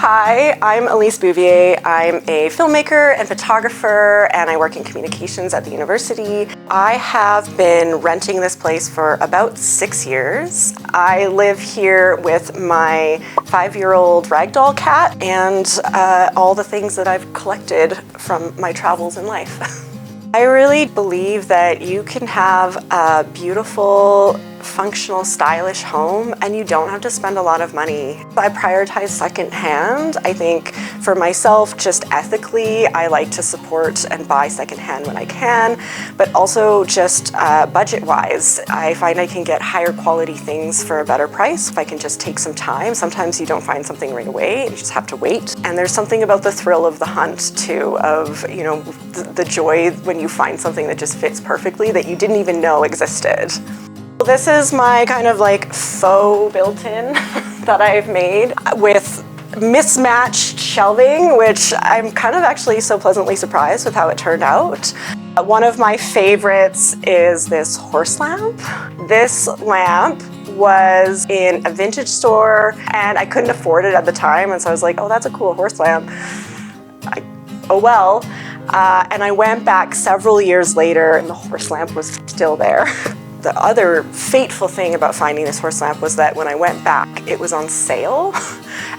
Hi, I'm Elyse Bouvier. I'm a filmmaker and photographer, and I work in communications at the university. I have been renting this place for about 6 years. I live here with my 5-year-old ragdoll cat and all the things that I've collected from my travels in life. I really believe that you can have a beautiful, functional, stylish home and you don't have to spend a lot of money. I prioritize secondhand. I think for myself, just ethically, I like to support and buy secondhand when I can, but also just budget-wise, I find I can get higher quality things for a better price if I can just take some time. Sometimes you don't find something right away, you just have to wait. And there's something about the thrill of the hunt too, of the joy when you find something that just fits perfectly that you didn't even know existed. This is my kind of like faux built-in that I've made with mismatched shelving, which I'm kind of actually so pleasantly surprised with how it turned out. One of my favorites is this horse lamp. This lamp was in a vintage store and I couldn't afford it at the time, and so I was like, oh, that's a cool horse lamp. Oh well. And I went back several years later and the horse lamp was still there. The other fateful thing about finding this horse lamp was that when I went back, it was on sale.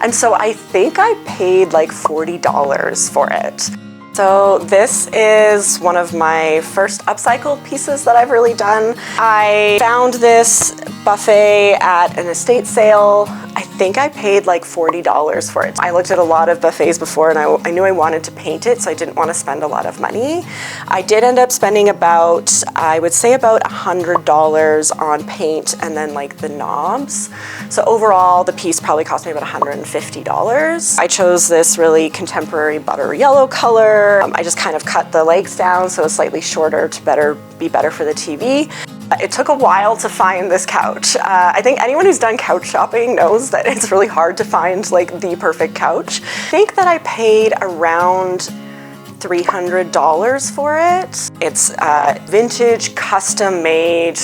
And so I think I paid like $40 for it. So this is one of my first upcycled pieces that I've really done. I found this buffet at an estate sale. I think I paid like $40 for it. I looked at a lot of buffets before and I knew I wanted to paint it, so I didn't want to spend a lot of money. I did end up spending about, I would say about $100 on paint and then like the knobs. So overall, the piece probably cost me about $150. I chose this really contemporary butter yellow color. I just kind of cut the legs down so it's slightly shorter to be better for the TV. It took a while to find this couch. I think anyone who's done couch shopping knows that it's really hard to find like the perfect couch. I think that I paid around $300 for it. It's a vintage, custom-made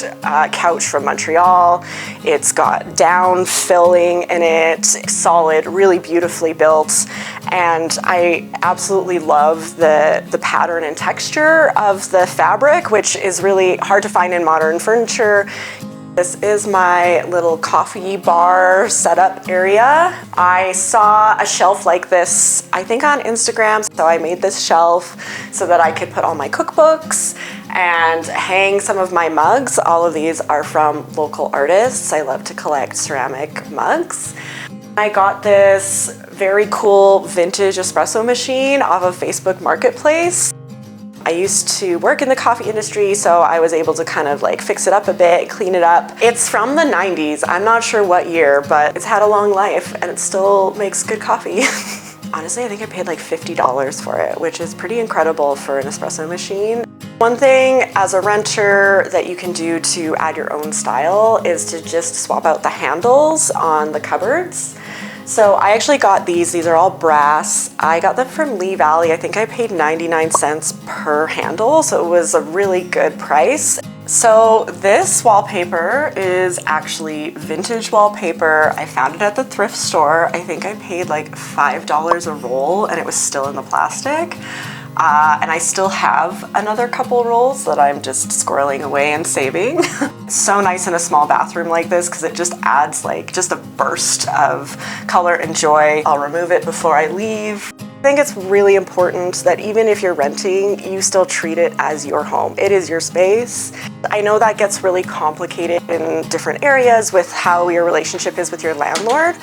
couch from Montreal. It's got down filling in it, solid, really beautifully built, and I absolutely love the pattern and texture of the fabric, which is really hard to find in modern furniture. This is my little coffee bar setup area. I saw a shelf like this, I think on Instagram, so I made this shelf so that I could put all my cookbooks and hang some of my mugs. All of these are from local artists. I love to collect ceramic mugs. I got this very cool vintage espresso machine off of Facebook Marketplace. I used to work in the coffee industry, so I was able to kind of like fix it up a bit, clean it up. It's from the 90s. I'm not sure what year, but it's had a long life and it still makes good coffee. Honestly, I think I paid like $50 for it, which is pretty incredible for an espresso machine. One thing as a renter that you can do to add your own style is to just swap out the handles on the cupboards. So I actually got these are all brass. I got them from Lee Valley. I think I paid 99 cents per handle, so it was a really good price. So this wallpaper is actually vintage wallpaper. I found it at the thrift store. I think I paid like $5 a roll and it was still in the plastic. And I still have another couple rolls that I'm just squirreling away and saving. So nice in a small bathroom like this because it just adds like just a burst of color and joy. I'll remove it before I leave. I think it's really important that even if you're renting, you still treat it as your home. It is your space. I know that gets really complicated in different areas with how your relationship is with your landlord.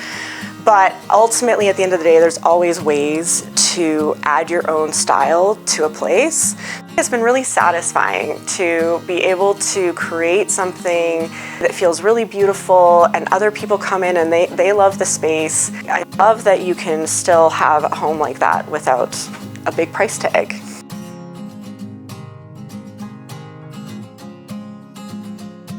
But ultimately, at the end of the day, there's always ways to add your own style to a place. It's been really satisfying to be able to create something that feels really beautiful and other people come in and they love the space. I love that you can still have a home like that without a big price tag.